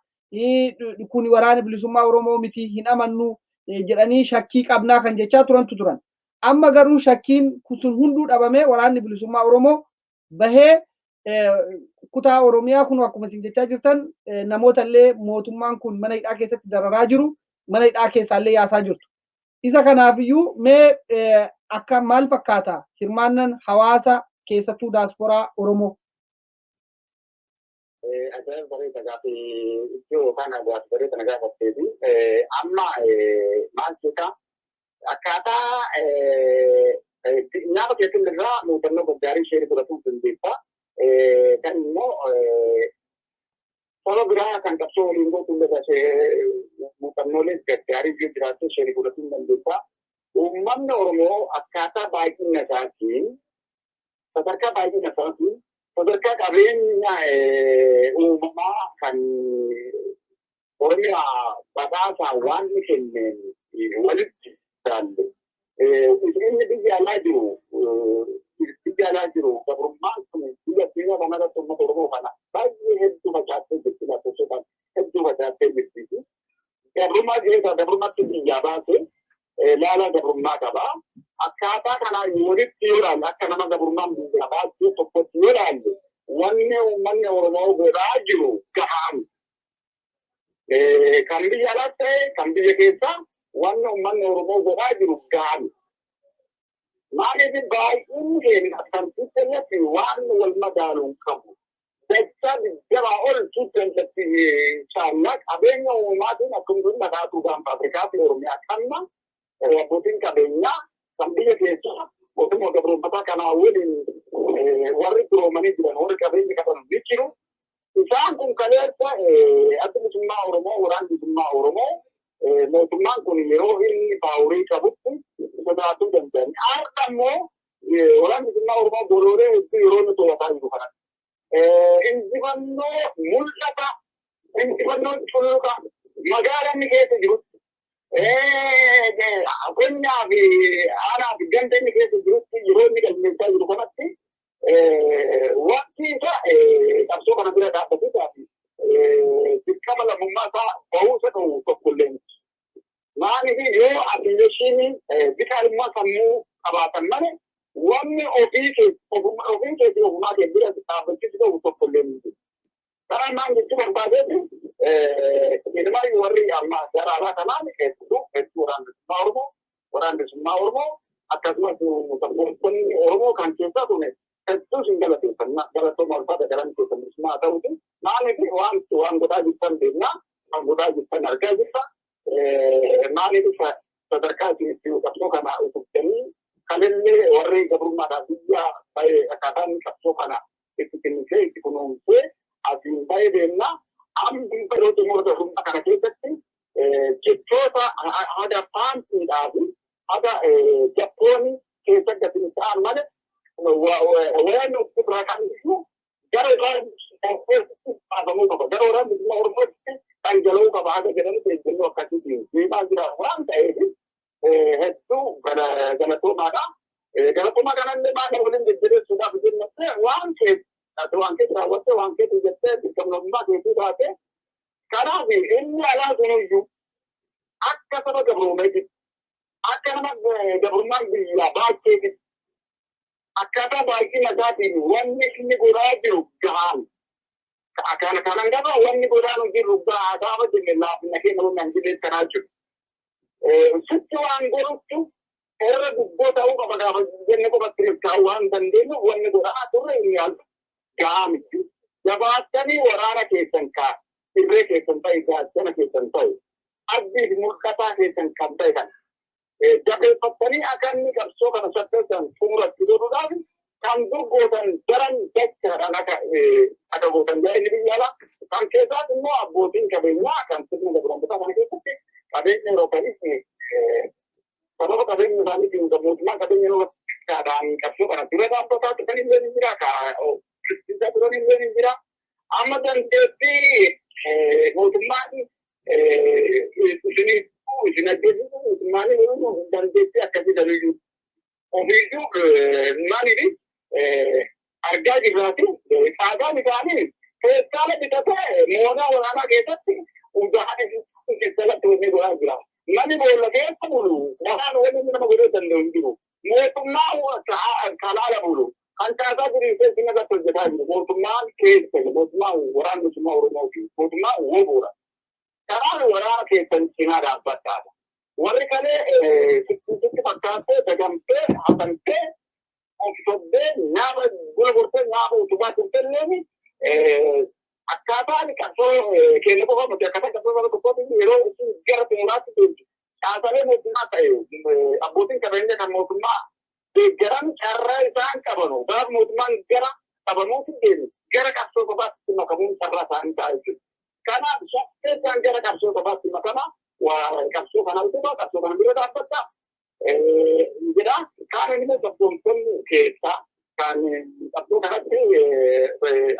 Kun waraana bilisummaa Oromoo miti hin amannu jedhanii shakkii qabnaa kan jechaa turantu turan. Amma garuu shakkiin sun hunduu dhabamee waraanni bilisummaa Oromoo bahee kutaa Oromiyaa kun akkuma isin jechaa jirtan namoota illee mootummaan kun mana hidhaa keessatti dararaa jiru, mana hidhaa keessaallee yaasaa jirtu. Isa kanaafiyyuu mee akka maal fakkaata hirmaannaan hawaasa keessattuu daasporaa Oromoo? Ajaa'iba bareeda gaaffii iddoo kana gaaffii bareeda na gaafatteeti. Amma maal jecha akkaataa nyaata keessatti irraa muuxannoo gaggaarii ishee godhatuuf dandeessa. Kan immoo saba biraa kan qabsoo waliin gootuun muuxannoolee gaggaarii jiraachuu ishee godhatuun dandeessa. Uummanni Oromoo akkaataa baay'ina isaatiin sadarkaa baay'ina isaatiin sadarkaa qabeenya uumamaa kan Oromiyaa badhaasaa waan ni kenneen walitti ilaalle. Inni biyya alaa jiru gabrummaan kun biyya keenya kanarratti uummata Oromoo kana baay'ee hedduu facaasee jirti lakkoofsotaan hedduu facaasee jirti. Gabrummaa keessaa gabrummaatti biyyaa baasee laala gabrummaa qabaa. Akkaataa kanaan walitti yoo ilaalle akka nama gabrummaan biyyaa baasee tokkotti yoo ilaalle wanni uummanni Oromoo godhaa jiru gahaan. Kan biyya alaas ta'e kan biyya keessaa wanni uummanni Oromoo godhaa jiru gahaan. Maaliif baay'inni keenya akkantitti irratti waan wal madaaluun qabu. Dachaa jabaa ol tuutteenyatti caallaa qabeenya uumamaatiin akkamitti madaatuu gaanfa Afrikaa fi Oromiyaa kanna abbootiin qabeenyaa kan biyya keessaa mootummaa gabroonfataa kanaa waliin warri duroomanii jiran warri qabeenyi qaban ni jiru. Isaan kun kaleessa adda bilisummaa Oromoo waraana bilisummaa Oromoo mootummaan kun yeroo inni baawurii qabutti sodaatuu danda'an. Har'a immoo waraana bilisummaa Oromoo bolooree hedduu yeroo inni to'ataa jiru kana. Injifannoo mul'ata, injifannoo culluqa magaalaa inni keessa jirutti. Qonnaa fi aanaa fi ganda inni keessa jirutti yeroo inni galmeessaa jiru kanatti wanti isa qabsoo kana bira dhaabbatuu fi dirqama lammummaa isaa bahuusa ta'u tokkollee miti. Maaliif yoo atileeshiin bitaalummaa sammuu qabaatan malee wanni ofii keessa ofumaa kee bira dhaabbachiisu ta'u tokkollee miti. Karaan maan jechuu barbaadeetti ilmaan warri amma daraaraa kanaan hedduu waraana bilisummaa Oromoo akkasumas sabboonni Oromoo kan keessaa tune hedduu sin galateeffannaa galatooma ulfaata galan keessa bilisummaa ta'uuti. Maaliif waan godhaa jirtan beeknaa waan godhaa jirtan argaa jirta. Maaliif sadarkaa itti qabsoo kana utuftanii kanillee warri gabrummaadhaaf biyya baay'ee akkaataan qabsoo kana itti kennisee itti kunuunsee asiin baay'ee deemnaa. Amma yeroo xumurata humna kana keessatti jechoota haada faantiidhaa fi haada jappoonni keessa gatiin ta'an malee waan nuti biraa kan ibsu gara waraana bilisummaa Oromootti kan jaluu qaba haga jedhamu eeggannoo akkasiitiin deemaa jira waan ta'eef hedduu galatoomaadha. Galatoomaa kanallee maal waliin jajjabeessuudhaaf jennee waan keessa raawwattee waan keessa jettee dirqamnummaa keessii taate kanaaf inni alaa sunuyyuu akka saba gabroomeetti akka nama gabrummaan biyyaa baacheetti akkaataa baay'ina isaatiin wanni inni godhaa jiru gahaan. Kanan gaba wanni godhaan jiru gahaa gaafa jenne laafina keenya wannan jireenya kanaa jiru. Sitti waan godhutti irra dubboo ta'uu qaba gaafa jenne qofatti milkaa'uu waan dandeenyu wanni godhaa turre inni yaaltu gahaa miti. Jabaattanii waraana keessan kaa irree keessan ta'e gaachana keessan ta'e abdiif mul'ataa keessan kan ta'e kan jabeeffattanii akka inni qabsoo kana saffeessan xumuratti godhuudhaaf kan durgootan daran jechaadhaan akka gootan jedhee inni biyya alaa kan keessaas immoo abbootiin qabeenyaa kan sirna gabramtotaa kana keessatti qabeenya Euroopanis sababa qabeenya isaaniitiin mootummaan qabeenya Euroopaadhaan qabsoo kana dura dhaabbataa turan illee ni jira kristiisa turan illee ni jira amma dandeettii mootummaan isin ajjeesisu mootummaan dandeettii akkasii daliyyuu ofiiyyuu maaliidhi argaa jirraati saagaan isaanii keessaala bitatee moodaa waraanaa keessatti ugaadhi keessalatti wanni godhaa jira. Nani boolla keessa bulu waraana wanni nama godhuu danda'u hin jiru. Mootummaa kalaala bulu kan caasaa diriirsee sinna irratti hojjetaa jiru. Mootummaan keessa mootummaa waraana bilisummaa Oromoo fi mootummaa woboodha. Karaan waraana keessan cinaa dhaabbataadha. Warri kalee sitti fakkaattee dagamtee hafantee ofisobbee nyaaba buna gortee nyaaba utubaa turtelleeni akkaataan qabsoo keenya qofa miti akkaataan qabsoo sana tokkooti yeroo isin gara xumuraatti deemtu caasalee mootummaa ta'e abbootiin qabeenya kan mootummaa deeggaran carraa isaan qabanu gaafa mootummaan gara qabanuutti deemu gara qabsoo qofaatti makamuun carraa isaanii ta'a jechuudha. Kanaaf shakkeessaan gara qabsoo qofaatti makama qabsoo kana utubaa qabsoo kana bira dhaabbata jedha kaan inni qabsoomtonni keessaa kan qabsoo kanatti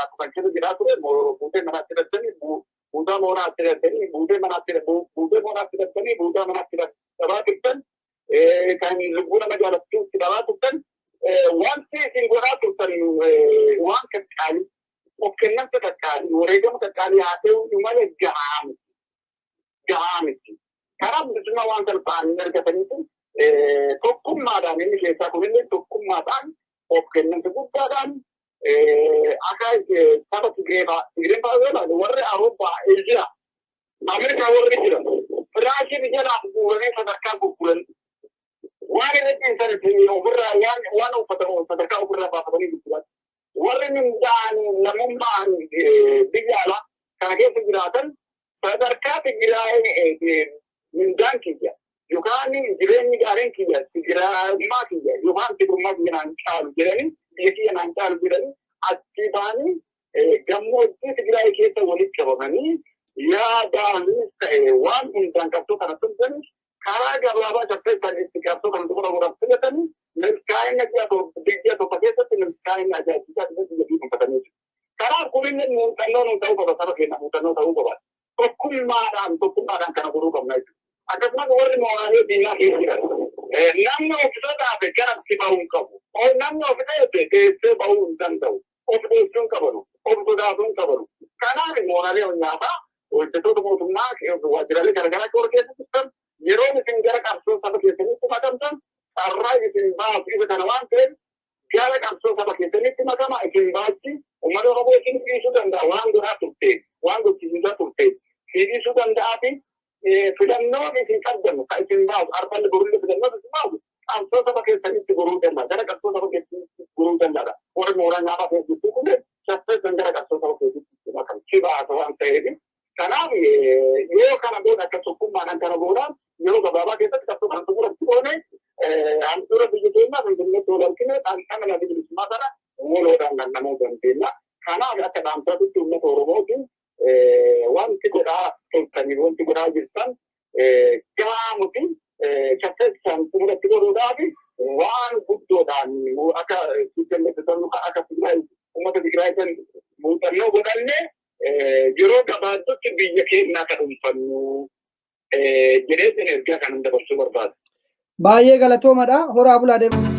akkuma keessa jiraa ture buutee manaatti hidhattanii buutaa moonaatti hidhattanii buutee manaatti hidhattanii buutaa manaatti dhabaa turtan kan lubbuu nama jaalattuutti dhabaa turtan wanti isin godhaa turtan waan qaqqaalii of kennamsa qaqqaalii wareegama qaqqaalii haa ta'u malee gahaa miti. Karaa bilisummaa waan salphaan argataniitu tokkummaadhaan inni keessaa kunillee tokkummaadhaan of kennamsa guddaadhaan akka saba Tigree fa'aa warri Awurooppaa Eeshiyaa Ameerikaa warri jiran firaashii jalaaf guuranii sadarkaa gurguran waan irratti hin ofirraa waan uffatan sadarkaa ofirraa baafatanii gurguran warri mindaan namummaan biyya alaa kana keessa jiraatan sadarkaa Tigraay mindaan kiyya yookaan jireenyi gaariin kiyya Tigraayummaa kiyya yookaan Tigrummaa kiyya naan caalu jedhanii biyya kiyya naan caalu jedhanii achi ba'anii gammoojjii Tigraay keessa walitti qabamanii yaadaanis ta'e waan hundaan qabsoo kana tumsanii karaa gabaabaa caffeessan itti qabsoo kana xumura godhan filatanii milkaa'ina biyya tokko keessatti milkaa'ina ajaa'ibsiisaa biyya dhuunfatanii jiru. Karaa kunillee muuxannoo nu ta'uu qaba saba keenya muuxannoo ta'uu qaba. Tokkummaadhaan kana godhuu qabna jechuudha. Akkasumas warri mooraalee diinaa keessa jiran namni ofisa dhaabe garatti bahuu hin qabu. Namni ofisa eebbe teessee bahuu hin danda'u. Of deessuu hin qabanu. Of sodaasuu hin qabanu. Kanaaf mooraalee nyaataa hojjettoota mootummaa waajjiraalee garaagaraa warra keessa jirtan yeroo isin gara qabsoo saba keessanitti makamtan carraa isin baasu isa kana waan ta'eef gara qabsoo saba keessanitti makama isin baachi uummata Oromoo isin dhiisuu danda'a waan godhaa turte waan gochisiisaa turte dhiisuu danda'a fi filannoon isin qabdannu kan isin baasu arfanni gorullee filannoon isin baasu qabsoo saba keessanitti goruu danda'a gara qabsoo saba keessanitti goruu danda'a warri mooraa nyaataa keessatti kun saffeessan gara qabsoo saba keessatti makam cibaasa waan ta'eef kanaaf yoo kana booda akka tokkummaadhaan kana boodaan yeroo gabaabaa keessatti qabsoo kana xumuratti oone handhuura biyya keenyaa finfinneetti wal argine dhandhama bilisummaa sana waloodhaan dhandhamuu dandeenya. Kanaaf akka dhaamsaatitti uummata Oromootiin wanti godhaa toltanii wanti godhaa jirtan gaamuti caffeessaan xumuratti godhuudhaaf waan guddoodhaan akka akka uummata Tigraay san muuxannoo godhannee yeroo gabaabdutti biyya keenyaa kan dhuunfannu jedhee ergaa kan dabarsuu barbaada. Baay'ee galatoomadha. Horaa bulaa deemu.